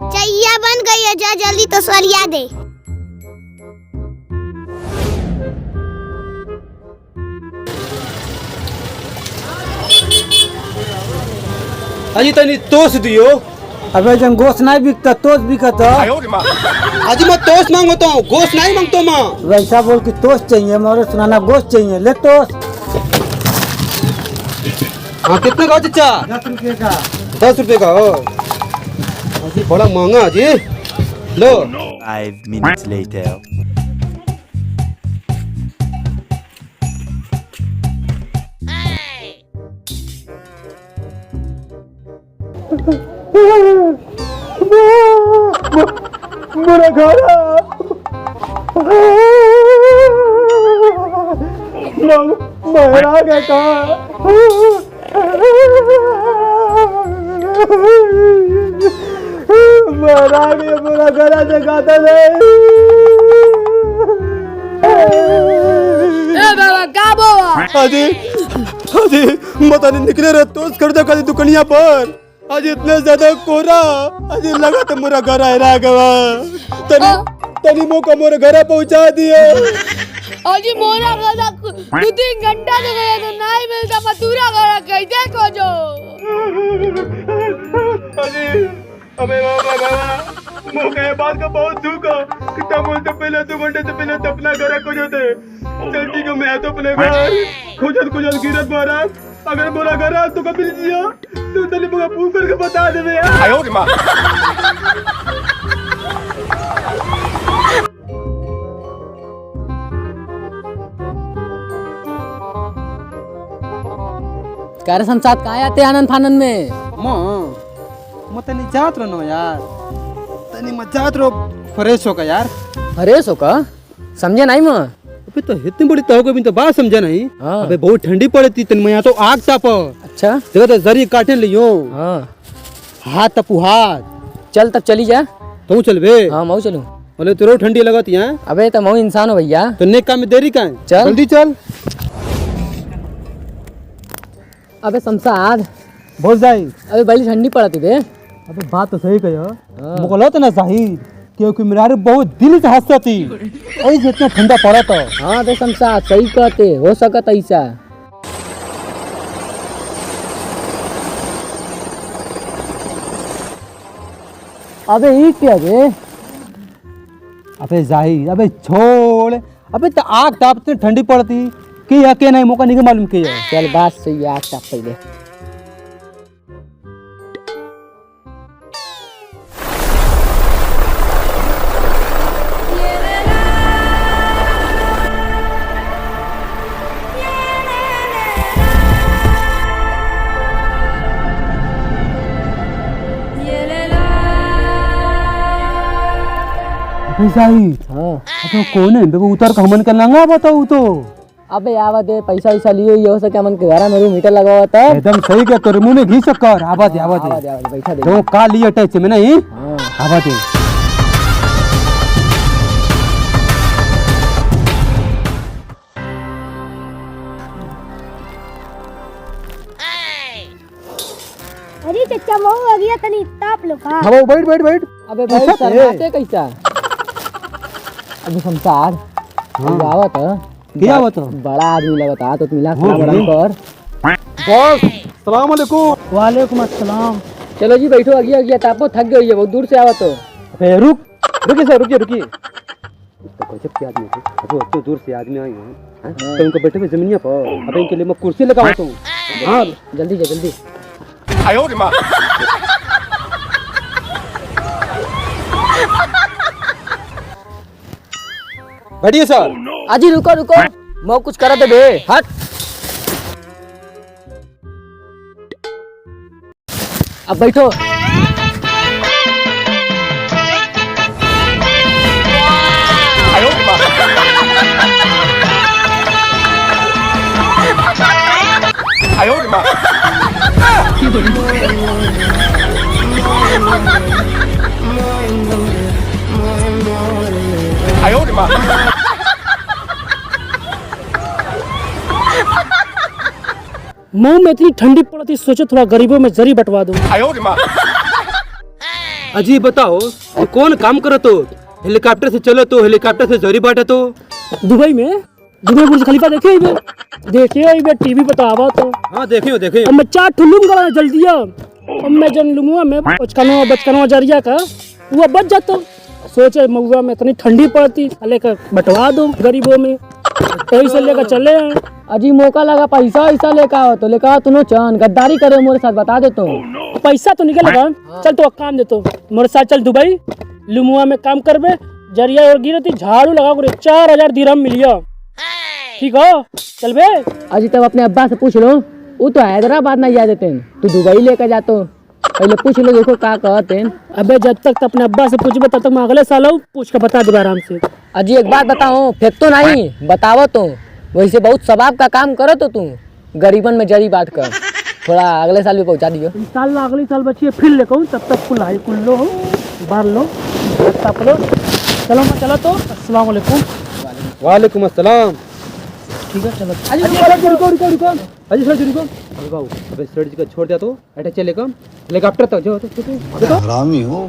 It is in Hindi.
चैया बन गई है, जा जल्दी तो सरिया दे। अजी तनी तोस दियो। अबे जन गोश्त नहीं बिकता तोस बिकता। अजी मैं तोस मांगता हूँ, गोश्त नहीं मांगता मैं। वैसा बोल कि तोस चाहिए, मोरे सुनाना गोश्त चाहिए, ले तोस। हाँ कितने का चाचा? 10 रुपये का। 10 रुपये का हो। अजी बड़ा महंगा अजी। लो 5 minutes later. मेरा घर महरा गया महरा गया पूरा घर दिखाता नहीं। अजी अजी मत निकले रहे तो खरीदा कर दुकानिया पर। आज इतने ज्यादा कोरा अजी लगा तो मेरा घर आ गया। तनी मो को मोरे घर पहुंचा दिए। अजी मोरा गला 2-3 घंटा से गया तो नहीं मिलता, मथुरा गला कैसे को जो। अजी अबे बाबा मो के बात का बहुत दुख है। कितना बोलते पहले 2 घंटे से पहले तो अपना घर को जोते। जल्दी को मैं तो अपने घर खुजल गिरत मारा। अगर बोला घर तो कभी दिया तो तनी मुझे पूछ करके बता दे यार। आयो रे मां। कह रहे साथ कहाँ आते आनंद फानंद में? मैं तनी जात रहो यार। तनी मैं जात रहो फ्रेश होगा यार। फ्रेश होका समझे नहीं मैं। अबे तो इतनी बड़ी तो भी तो बात समझा नहीं। हाँ। अबे बहुत ठंडी पड़ी थी तन मैं यहाँ तो आग ताप। अच्छा देखो तो जरी काटने लियो। हाँ हाथ तपू हाथ। चल तब चली जा। तो चल बे। हाँ मैं चलूँ। बोले तेरे ठंडी लगती है। अबे तो मैं इंसान हो भैया। तो नेक काम में देरी का है। चल। जल्दी चल। अबे शमशाद बहुत जाई। अबे बड़ी ठंडी पड़ती बे। अबे बात तो सही कहो। मुगलो तो ना जाहिर क्योंकि मेरा बहुत दिल से हंसता थी और इतना ठंडा पड़ा था। हाँ बे शमशाद सही कहते हो सकता ऐसा। अबे ये क्या बे? अबे जाहिर अबे छोड़। अबे तो आग तापते ठंडी पड़ती कि या के नहीं मौका नहीं मालूम किया। चल बात सही आग ताप पहले। जाहिर हाँ तो कौन है बेबू उतर का हमन का लंगा बताओ तो। अबे आवा दे पैसा वैसा लिए ये से क्या मन के घर में मीटर लगा हुआ था। एकदम सही क्या तोरे मुंह में घी शक्कर आवा दे बैठा दे। तो का लिए टच में नहीं। हाँ आवा दे। अरे चचा मऊ आ गया, तनी ताप लो का। हाँ बैठ बैठ बैठ। अबे भाई शर्माते कैसा? अबे शमशाद आवा था क्या हुआ तो? बड़ा आदमी लगता तो मिला बड़ा कर। बॉस सलाम अलैकुम। वालेकुम अस्सलाम। चलो जी बैठो। अगिया तापो थक गई है बहुत दूर से आवा तो। अबे रुकिए सर रुकिए। तो गजब के आदमी थे। अब तो दूर से आदमी आए हैं तो उनको बैठे हुए जमीनिया पर। अब इनके लिए मैं कुर्सी लगाता हूँ। हाँ जल्दी जा जल्दी। आयो रे मां। बैठिए सर। अजी रुको रुको मैं कुछ करा दे बे। हट। अब बैठो। आयो रे मां। आयो रे मां। आयो रे मां। मुंह में इतनी ठंडी पड़ती सोचो थोड़ा गरीबों में जरी बंटवा दूं। आयो रे मां। अजी बताओ ये कौन काम करो तो? हेलीकॉप्टर से चलो तो हेलीकॉप्टर से जरी बांटे तो? दुबई में बुर्ज खलीफा देखे ही बे? देखिए ही बे टीवी पे तो आवा तो। हाँ देखियो अब मैं 4 ठुल्लुम का जल्दी अब मैं जन लुमुआ में बचकनवा जरिया का वो बच जाता। सोचे महुआ में इतनी ठंडी पड़ती लेकर बंटवा दो गरीबों में, यही से लेकर चले हैं। अजी मौका लगा पैसा वैसा लेकर आओ तो लेकर आओ तुनो चन गद्दारी करे मेरे साथ बता दे तो। पैसा तो निकलेगा। चल तो काम दे तो मेरे साथ चल दुबई लुमुआ में काम कर बे, जरिया और गिरती झाड़ू लगा कर 4000 दिरहम मिलिया। ठीक हो चल बे। अजी तब अपने अब्बा से पूछ लो, वो तो हैदराबाद नहीं जा देते, तू दुबई लेकर जातो। पहले पूछ लो देखो क्या कहते हैं। अबे जब तक अपने अब्बा से पूछबे तब तक मैं अगले साल आऊँ, पूछ के बता दूंगा आराम से। अजी एक बात बताओ, फेंक तो नहीं बताओ तो, वैसे बहुत सवाब का काम करो तो तू गरीबन में जरी बात कर, थोड़ा अगले साल भी पहुंचा दियो। साल अगले साल बचिए फिर लेकर आऊँ, तब तक कुल लो बार लो तप लो। चलो मैं चला तो अस्सलाम वालेकुम। वालेकुम अस्सलाम। ठीक है चलो। अजी सर रुको। अबे सर जी का छोड़ दिया तो ऐसे चलेगा हेलीकॉप्टर तक जाओ तो हरामी हो।